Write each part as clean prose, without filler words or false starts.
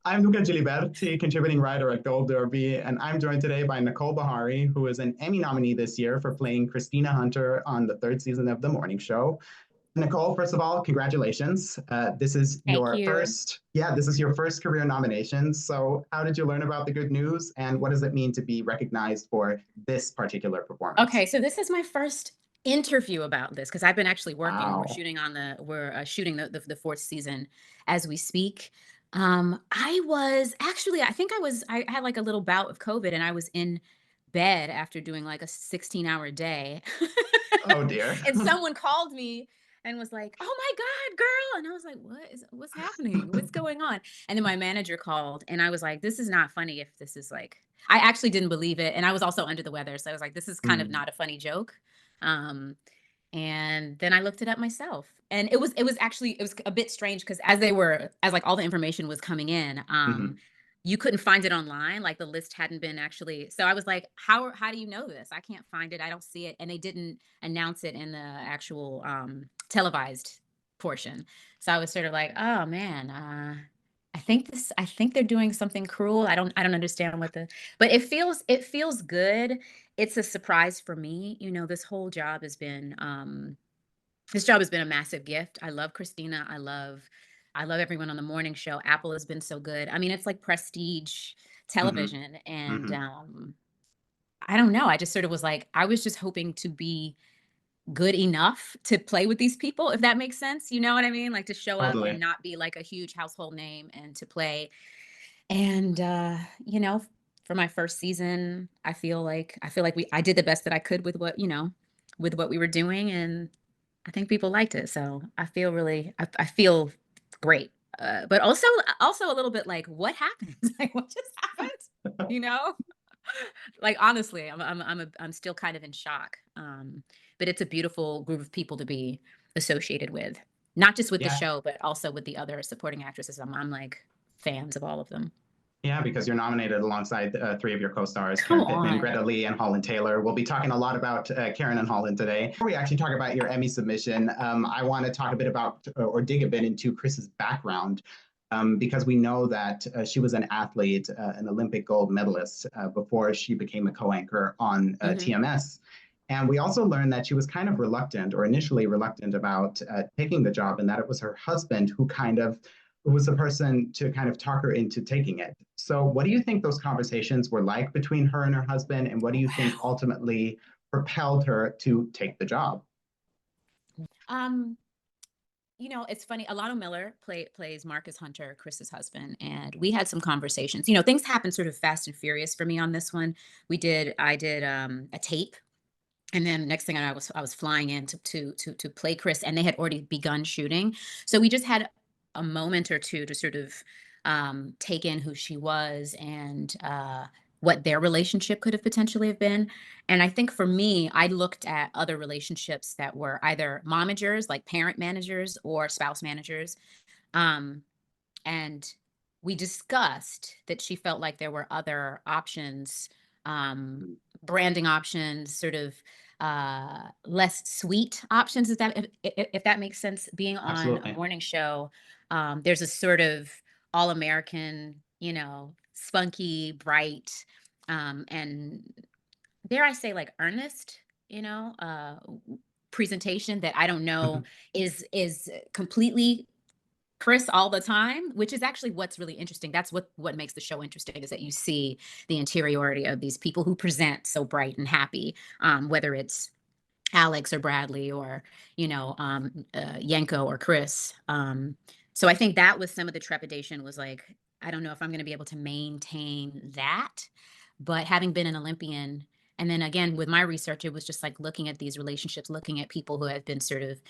I'm Luca Giliberti, contributing writer at Gold Derby, and I'm joined today by Nicole Beharie, who is an Emmy nominee this year for playing Christina Hunter on the third season of The Morning Show. Nicole, first of all, congratulations. This is Thank your you. first, this is your first career nomination. So how did you learn about the good news, and what does it mean to be recognized for this particular performance? Okay, so this is my first interview about this because I've been actually working. Wow. We're shooting the fourth season as we speak. I was actually, I had like a little bout of COVID and I was in bed after doing like a 16-hour day. Oh dear. And someone called me and was like, "Oh my God, girl." And I was like, what's happening? What's going on? And then my manager called and I was like, this is not funny if this is like, I actually didn't believe it. And I was also under the weather. So I was like, this is kind of Mm, not a funny joke. Um, and then I looked it up myself. And it was a bit strange because as like all the information was coming in, mhm. you couldn't find it online. Like the list hadn't been actually. So I was like, how do you know this? I can't find it. I don't see it. And they didn't announce it in the actual televised portion. So I was sort of like, oh man, I think they're doing something cruel. I don't understand but it feels good. It's a surprise for me. This job has been a massive gift. I love Christina. I love everyone on the morning show. Apple has been so good. I mean, it's like prestige Mhm. television. And Mhm. I don't know. I just sort of was like, I was just hoping to be good enough to play with these people, if that makes sense. You know what I mean? Like to show up and Totally. not be like a huge household name and to play. And for my first season, I feel like I did the best that I could with what we were doing, and I think people liked it. So I feel great. But also a little bit like, what happened? Like, what just happened? You know? Like, honestly, I'm still kind of in shock. But it's a beautiful group of people to be associated with, not just with the Yeah. show, but also with the other supporting actresses. I'm like fans of all of them. Yeah, because you're nominated alongside three of your co-stars, Come Karen Pittman, on. Greta Lee, and Holland Taylor. We'll be talking a lot about Karen and Holland today. Before we actually talk about your Emmy submission, I want to talk a bit about or dig a bit into Chris's background. Because we know that she was an athlete, an Olympic gold medalist before she became a co-anchor on Hmm. TMS. And we also learned that she was kind of reluctant or initially reluctant about taking the job, and that it was her husband who was the person to kind of talk her into taking it. So, what do you think those conversations were like between her and her husband? And what do you think Wow. ultimately propelled her to take the job? Um, it's funny. Alano Miller plays Marcus Hunter, Chris's husband, and we had some conversations. Things happen sort of fast and furious for me on this one. I did a tape, and then next thing I know, I was flying in to play Chris, and they had already begun shooting. So we just had a moment or two to sort of take in who she was and what their relationship could have potentially have been. And I think for me, I looked at other relationships that were either momagers, like parent managers, or spouse managers. Um, and we discussed that she felt like there were other options, um, branding options, sort of less sweet options. If that makes sense? Being on a Absolutely. morning show, there's a sort of all American, spunky, bright, and dare I say, like earnest, presentation that I don't know is completely Chris all the time, which is actually what's really interesting. That's what makes the show interesting, is that you see the interiority of these people who present so bright and happy, whether it's Alex or Bradley or Yanko or Chris. So I think that was some of the trepidation, was like, I don't know if I'm going to be able to maintain that. But having been an Olympian, and then again with my research, it was just like looking at these relationships, looking at people who have been sort of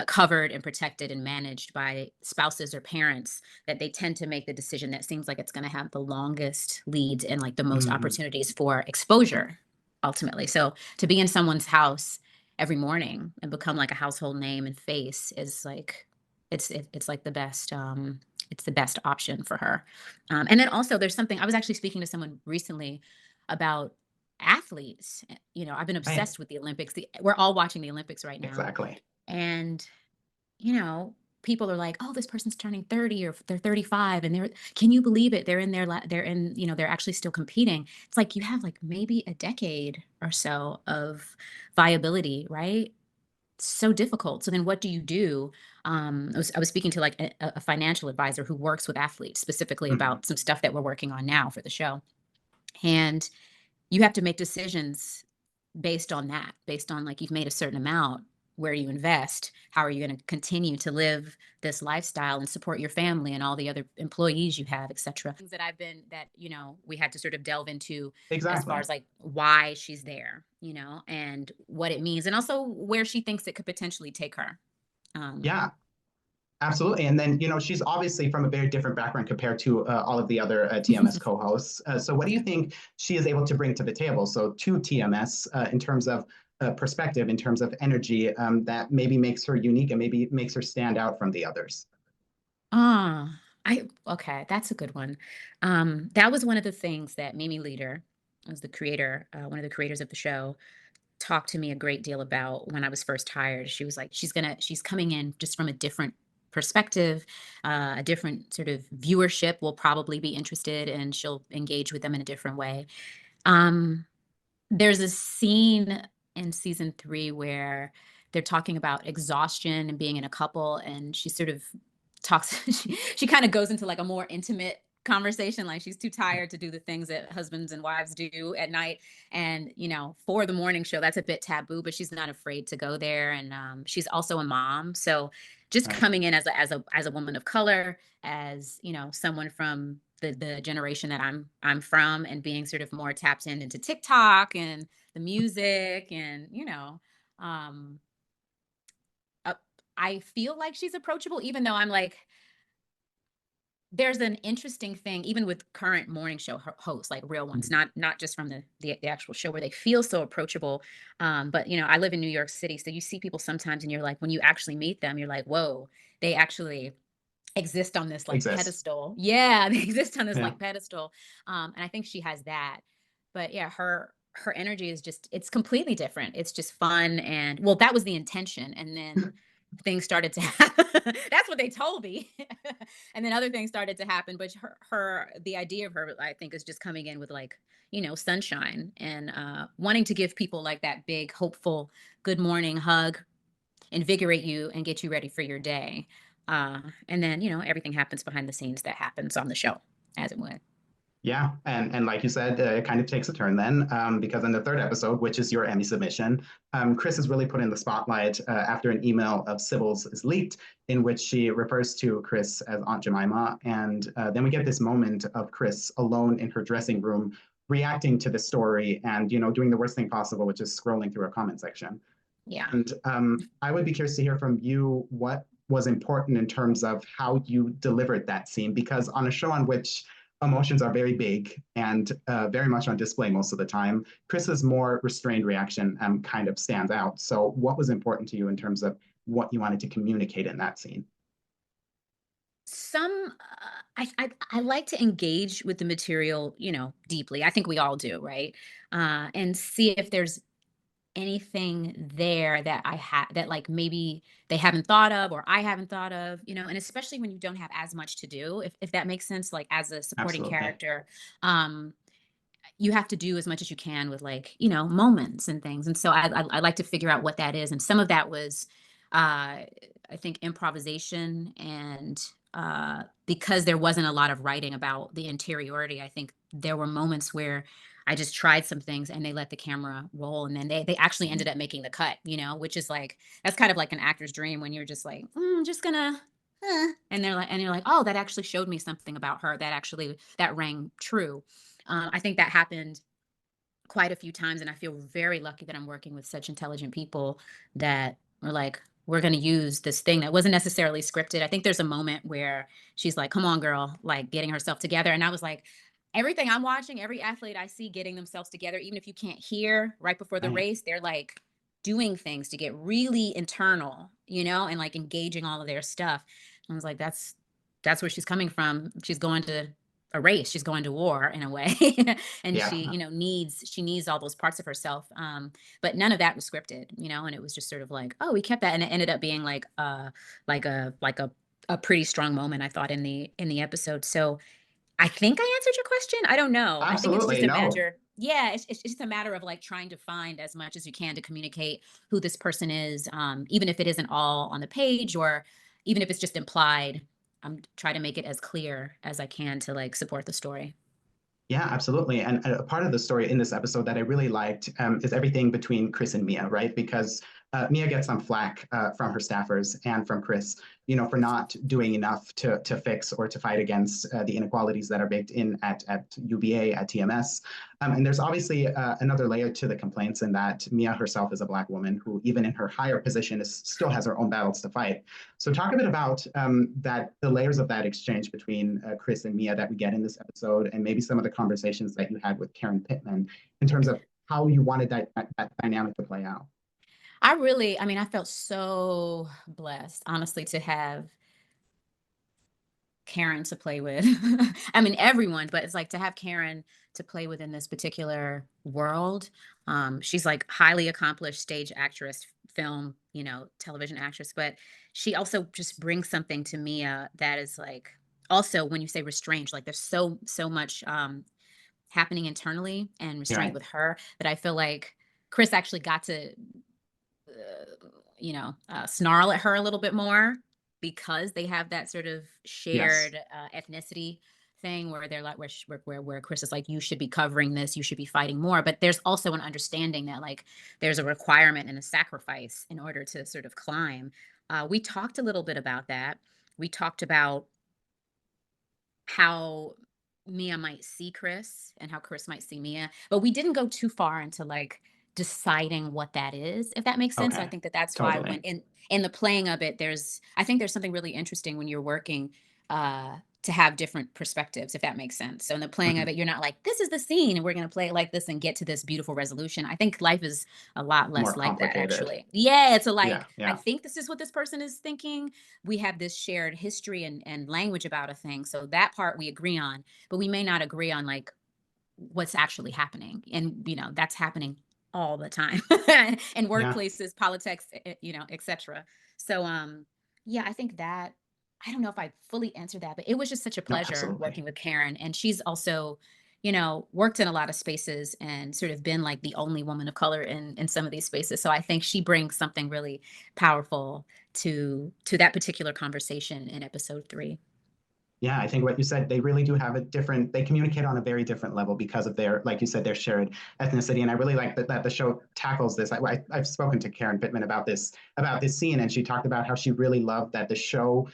covered and protected and managed by spouses or parents, that they tend to make the decision that seems like it's going to have the longest leads and like the most Mm-hmm. opportunities for exposure ultimately. So to be in someone's house every morning and become like a household name and face is like it's like it's the best option for her. And then also there's something, I was actually speaking to someone recently about athletes. I've been Right. obsessed with the Olympics. We're all watching the Olympics right now. Exactly. And, you know, people are like, oh, this person's turning 30 or they're 35 and can you believe it? They're in, they're actually still competing. It's like you have like maybe a decade or so of viability, right? So difficult. So then what do you do? I was speaking to like a financial advisor who works with athletes specifically Mhm. about some stuff that we're working on now for the show. And you have to make decisions based on that, based on like you've made a certain amount, where you invest, how are you going to continue to live this lifestyle and support your family and all the other employees you have, etc. Things that we had to sort of delve into as far Exactly. as like why she's there, and what it means, and also where she thinks it could potentially take her. Um, Yeah, absolutely. And then, she's obviously from a very different background compared to all of the other TMS co-hosts. So what do you think she is able to bring to the table? So to TMS in terms of perspective, in terms of energy, that maybe makes her unique and maybe makes her stand out from the others. Ah, okay, that's a good one. That was one of the things that Mimi Leader, was the creator, one of the creators of the show, talked to me a great deal about when I was first hired. She was like, she's coming in just from a different perspective, a different sort of viewership will probably be interested, and she'll engage with them in a different way. Um, there's a scene in season 3 where they're talking about exhaustion and being in a couple, and she sort of talks she kind of goes into like a more intimate conversation, like she's too tired to do the things that husbands and wives do at night. And for the morning show, that's a bit taboo, but she's not afraid to go there. And she's also a mom, so just Right. coming in as a woman of color, as someone from the generation that I'm from, and being sort of more tapped into TikTok and the music, and um uh, I feel like she's approachable, even though I'm like, there's an interesting thing even with current morning show hosts, like real ones, Mhm. not just from the actual show, where they feel so approachable. But I live in New York City, so you see people sometimes and you're like, when you actually meet them, you're like, whoa, they actually exist on this like Exists. pedestal. Yeah, they exist on this Yeah. like pedestal. And I think she has that. But yeah, her energy is just, it's completely different. It's just fun, and well, that was the intention. And then things started to happen. That's what they told me. And then other things started to happen. But the idea of her, I think, is just coming in with like, sunshine, and wanting to give people like that big, hopeful, good morning hug, invigorate you and get you ready for your day. And then, everything happens behind the scenes that happens on the show, as it would. Yeah, and like you said, it kind of takes a turn then, because in the third episode, which is your Emmy submission, Chris is really put in the spotlight after an email of Sybil's is leaked, in which she refers to Chris as Aunt Jemima, and then we get this moment of Chris alone in her dressing room, reacting to the story, and doing the worst thing possible, which is scrolling through a comment section. Yeah. And I would be curious to hear from you what was important in terms of how you delivered that scene, because on a show on which emotions are very big and very much on display most of the time, Chris's more restrained reaction kind of stands out. So, what was important to you in terms of what you wanted to communicate in that scene? I like to engage with the material, deeply. I think we all do, right? And see if there's anything there that I have that like maybe they haven't thought of, or I haven't thought of, and especially when you don't have as much to do, if that makes sense, like as a supporting Absolutely. character. um you have to do as much as you can with like moments and things. And so I like to figure out what that is, and some of that was I think improvisation. And because there wasn't a lot of writing about the interiority, I think there were moments where I just tried some things and they let the camera roll, and then they actually ended up making the cut, which is like, that's kind of like an actor's dream, when you're just like, just gonna and you're like, oh, that actually showed me something about her that actually that rang true. I think that happened quite a few times, and I feel very lucky that I'm working with such intelligent people that were like, we're going to use this thing that wasn't necessarily scripted. I think there's a moment where she's like, come on, girl, like getting herself together. And I was like, everything I'm watching, every athlete I see getting themselves together, even if you can't hear right before the Right. race, they're like doing things to get really internal, and like engaging all of their stuff. I was like, that's where she's coming from. She's going to a race. She's going to war in a way. And Yeah, she needs all those parts of herself. But none of that was scripted, and it was just sort of like, oh, we kept that. And it ended up being like a pretty strong moment, I thought, in the episode. So I think I answered your question. I don't know. I think it's absolutely. just a No. matter. Yeah, it's just a matter of like trying to find as much as you can to communicate who this person is, even if it isn't all on the page, or even if it's just implied. I'm try to make it as clear as I can to like support the story. Yeah, absolutely. And a part of the story in this episode that I really liked is everything between Chris and Mia, right? Because Mia gets some flack from her staffers and from Chris, for not doing enough to fix or to fight against the inequalities that are baked in at UVA, at TMS. And there's obviously another layer to the complaints in that Mia herself is a Black woman who, even in her higher position, still has her own battles to fight. So talk a bit about the layers of that exchange between Chris and Mia that we get in this episode, and maybe some of the conversations that you had with Karen Pittman in terms of how you wanted that dynamic to play out. I felt so blessed, honestly, to have Karen to play with. I mean, everyone, but it's like to have Karen to play with in this particular world. She's like highly accomplished stage actress, film, television actress, but she also just brings something to Mia that is like, also when you say restraint, like there's so much happening internally and restraint Right. with her that I feel like Chris actually got to snarl at her a little bit more because they have that sort of Yes. shared ethnicity thing where they're like, where Chris is like, you should be covering this, you should be fighting more. But there's also an understanding that like there's a requirement and a sacrifice in order to sort of climb. We talked a little bit about that. We talked about how Mia might see Chris and how Chris might see Mia, but we didn't go too far into like deciding what that is, if that makes sense. So I Okay. think that that's why when Totally. in the playing of it, I think there's something really interesting when you're working to have different perspectives, if that makes sense. So in the playing of Mhm. it, you're not like, this is the scene and we're going to play it like this and get to this beautiful resolution. I think life is a lot More less like that, complicated. actually. Yeah, it's a Yeah. like, I Yeah. think this is what this person is thinking. We have this shared history and language about a thing. So that part we agree on, but we may not agree on like what's actually happening. And, that's happening all the time in Yeah. workplaces, politics, etc. So, yeah, I think that, I don't know if I fully answered that, but it was just such a No, pleasure absolutely. working with Karen. And she's also, worked in a lot of spaces and sort of been like the only woman of color in some of these spaces. So I think she brings something really powerful to that particular conversation in episode 3. Yeah, I think what you said, they really do have they communicate on a very different level because of their, like you said, their shared ethnicity. And I really like that the show tackles this. I've spoken to Karen Pittman about this scene, and she talked about how she really loved that the show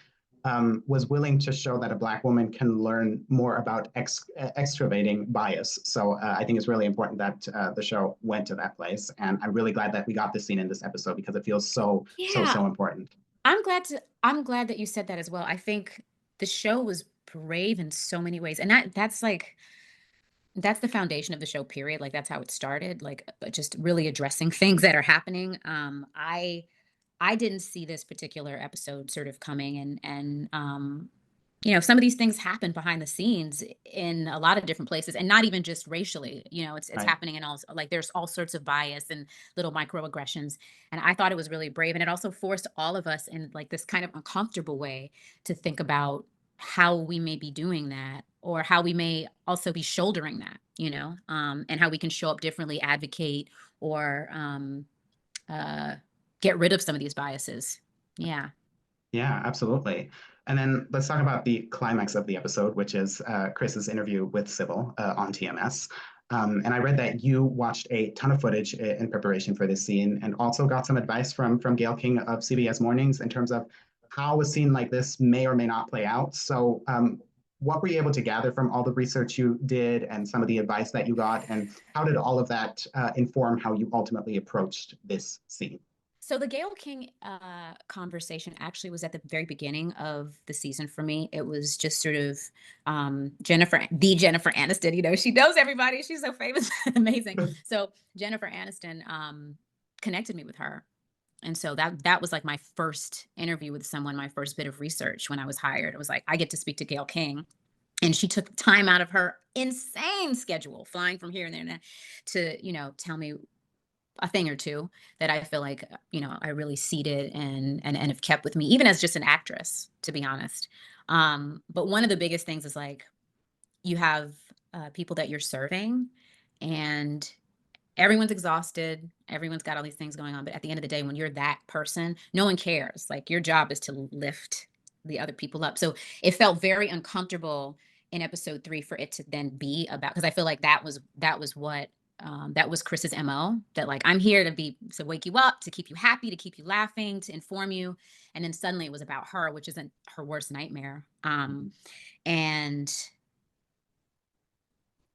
was willing to show that a Black woman can learn more about excavating bias. So I think it's really important that the show went to that place. And I'm really glad that we got this scene in this episode because it feels Yeah, so important. I'm glad that you said that as well. I think the show was brave in so many ways. And that's the foundation of the show, period. Like that's how it started, like just really addressing things that are happening. I didn't see this particular episode sort of coming, and some of these things happen behind the scenes in a lot of different places, and not even just racially. It's Right. happening in all, like there's all sorts of bias and little microaggressions. And I thought it was really brave, and it also forced all of us in like this kind of uncomfortable way to think about how we may be doing that, or how we may also be shouldering that, and how we can show up differently, advocate, or uh, get rid of some of these biases. Yeah. Yeah, absolutely. And then let's talk about the climax of the episode, which is Chris's interview with Sybil on TMS. And I read that you watched a ton of footage in preparation for this scene, and also got some advice from Gail King of CBS Mornings in terms of how a scene like this may or may not play out. So, what were you able to gather from all the research you did and some of the advice that you got, and how did all of that inform how you ultimately approached this scene? So the Gail King conversation actually was at the very beginning of the season for me. It was just sort of Jennifer Aniston. She knows everybody. She's so famous and amazing. So Jennifer Aniston connected me with her, and so that was like my first interview with someone, my first bit of research when I was hired. It was like I get to speak to Gail King, And she took time out of her insane schedule, flying from here and there and there, to, tell me a thing or two that I feel like, I really seeded and have kept with me, even as just an actress, to be honest. But one of the biggest things is like, you have people that you're serving, and everyone's exhausted. Everyone's got all these things going on. But at the end of the day, when you're that person, no one cares. Like, your job is to lift the other people up. So it felt very uncomfortable in episode 3 for it to then be about, because I feel like that was what that was Chris's MO. That, like, I'm here to wake you up, to keep you happy, to keep you laughing, to inform you. And then suddenly it was about her, which isn't her worst nightmare. And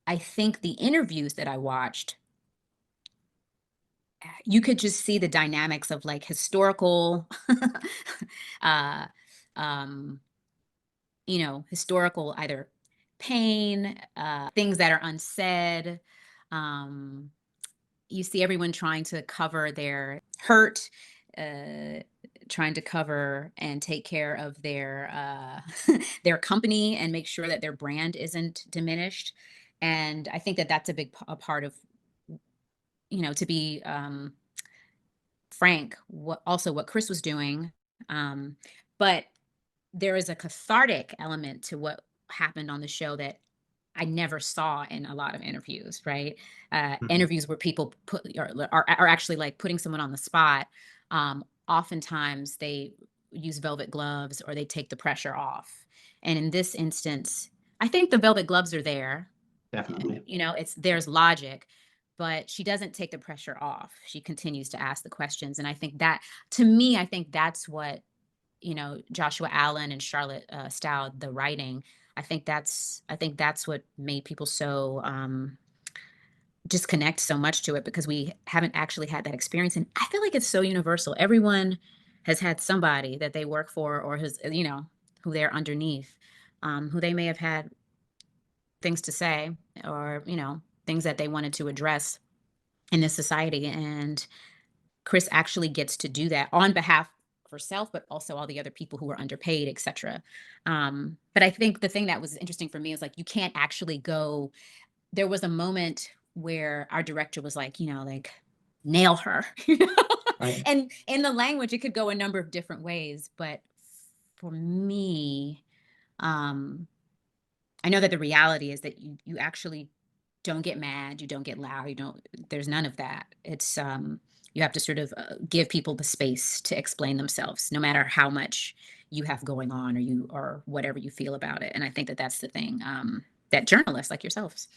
I think the interviews that I watched, you could just see the dynamics of, like, historical uh um historical, either pain, things that are unsaid. um you see everyone trying to cover their hurt, uh trying to cover and take care of their their company and make sure that their brand isn't diminished. And I think that that's a part of, to be frank, what Chris was doing. Um, but there is a cathartic element to what happened on the show that I never saw in a lot of interviews, right? Mhm. Interviews where people are actually, like, putting someone on the spot. Oftentimes they use velvet gloves, or they take the pressure off. And in this instance, I think the velvet gloves are there. Definitely. It's there's logic, but she doesn't take the pressure off. She continues to ask the questions. And I think that, to me, I think that's what, Joshua Allen and Charlotte Stout, the writing, I think that's what made people so just connect so much to it, because we haven't actually had that experience. And I feel like it's so universal. Everyone has had somebody that they work for, or has, who they're underneath, who they may have had things to say, or, things that they wanted to address in this society. And Chris actually gets to do that on behalf of herself, but also all the other people who are underpaid, etc. But I think the thing that was interesting for me is, like, you can't actually go. There was a moment where our director was like, like, nail her, Right. and in the language, it could go a number of different ways. But for me, um, I know that the reality is that you actually don't get mad, you don't get loud, you don't. There's none of that. It's you have to sort of give people the space to explain themselves, no matter how much you have going on, or whatever you feel about it. And I think that that's the thing, that journalists like yourselves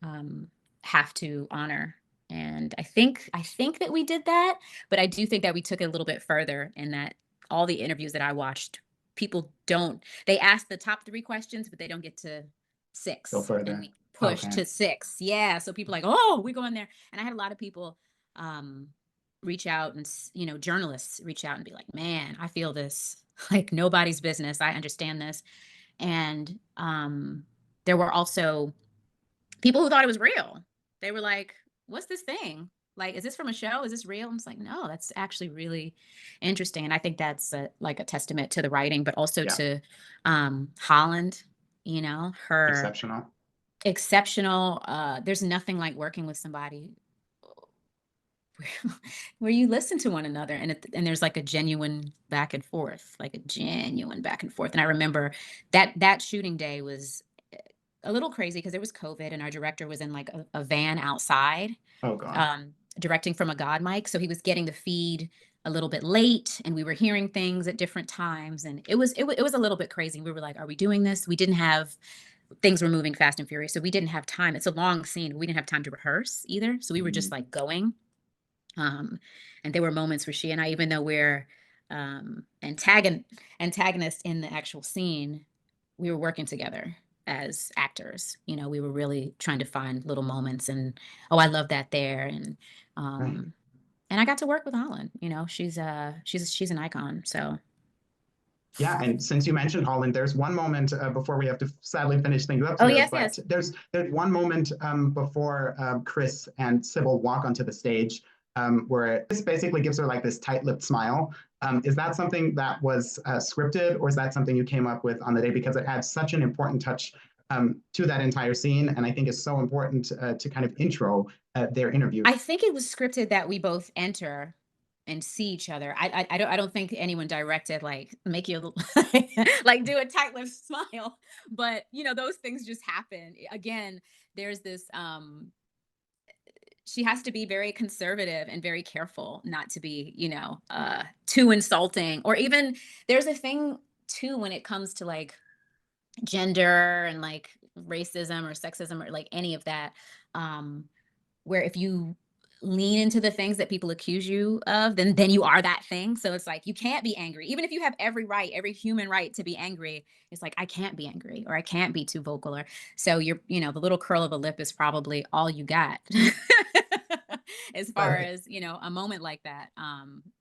um, have to honor. And I think that we did that, but I do think that we took it a little bit further, in that all the interviews that I watched, people don't. They ask the top 3 questions, but they don't get to Go 6, and further. we push Okay. to 6. Yeah, so people are like, oh, we go in there, and I had a lot of people um, reach out, and journalists reach out and be like, man, I feel this like nobody's business. I understand this. And there were also people who thought it was real. They were like, "What's this thing? Like, is this from a show? Is this real?" And it's like, "No, that's actually really interesting." And I think that's like a testament to the writing, but also Yeah. to Holland. Her Exceptional. exceptional. There's nothing like working with somebody where you listen to one another, and there's like a genuine back and forth, like a genuine back and forth. And I remember that shooting day was a little crazy, because there was COVID, and our director was in, like, a van outside, Oh God. directing from a God mic. So he was getting the feed a little bit late, and we were hearing things at different times, and it was a little bit crazy. We were like, "Are we doing this?" We didn't have things were moving fast and furious, so we didn't have time. It's a long scene. We didn't have time to rehearse either, so we were just Mhm. like going. Um, and there were moments where she and I, even though we're antagonists in the actual scene, we were working together as actors. We were really trying to find little moments, and oh, I love that there. Right. And I got to work with Holland. She's an icon. So Yeah, and since you mentioned Holland, there's one moment before we have to sadly finish things up oh here, yes, but yes. there's one moment before Chris and Sybil walk onto the stage where Chris basically gives her like this tight-lipped smile. Is that something that was scripted, or is that something you came up with on the day? Because it adds such an important touch to that entire scene. And I think it's so important to kind of intro their interview. I think it was scripted that we both enter and see each other. I don't think anyone directed like make you like do a tight lipped smile, but those things just happen. Again, there's this she has to be very conservative and very careful not to be, too insulting, or even there's a thing too when it comes to like gender and like racism or sexism or like any of that, um where if you lean into the things that people accuse you of, then you are that thing. So it's like you can't be angry even if you have every right, every human right to be angry. It's like I can't be angry, or I can't be too vocal, or so you're, the little curl of a lip is probably all you got. As far But as a moment like that.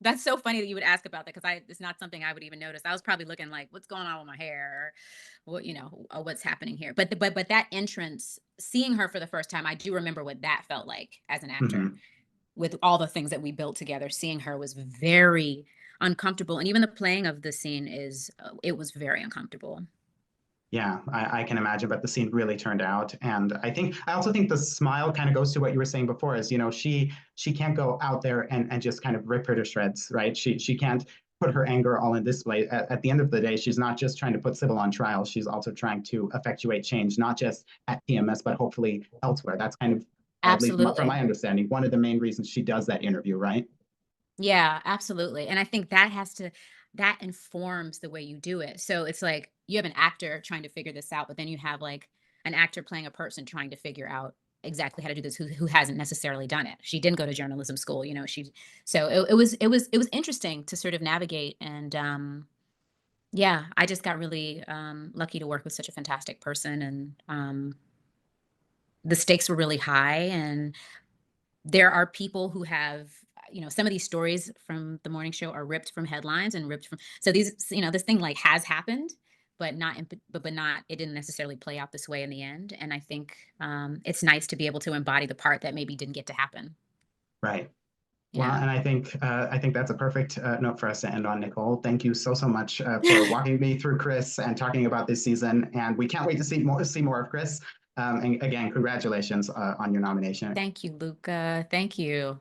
That's so funny that you would ask about that, because I it's not something I would even notice. I was probably looking like what's going on with my hair, or what, what's happening here. But that entrance, seeing her for the first time, I do remember what that felt like as an actor. mhm. With all the things that we built together, seeing her was very uncomfortable, and even the playing of the scene it was very uncomfortable. Yeah, I can imagine, but the scene really turned out. And I also think the smile kind of goes to what you were saying before, is, she can't go out there and just kind of rip her to shreds, right? She can't put her anger all in display. At the end of the day, she's not just trying to put Sybil on trial. She's also trying to effectuate change, not just at PMS, but hopefully elsewhere. That's kind of, at least from Absolutely. my understanding, one of the main reasons she does that interview, right? Yeah, absolutely. And I think that informs the way you do it. So it's like you have an actor trying to figure this out, but then you have like an actor playing a person trying to figure out exactly how to do this, who hasn't necessarily done it. She didn't go to journalism school, she so it was interesting to sort of navigate. And yeah, I just got really lucky to work with such a fantastic person. And the stakes were really high, and there are people who have, some of these stories from the morning show are ripped from headlines and ripped from, so these, this thing like has happened, but not but not, it didn't necessarily play out this way in the end. And I think it's nice to be able to embody the part that maybe didn't get to happen. Right. Well, Yeah. and I think that's a perfect note for us to end on, Nicole. Thank you so so much for walking me through Chris and talking about this season. And we can't wait to see more of Chris. And again, congratulations on your nomination. Thank you, Luca. Thank you.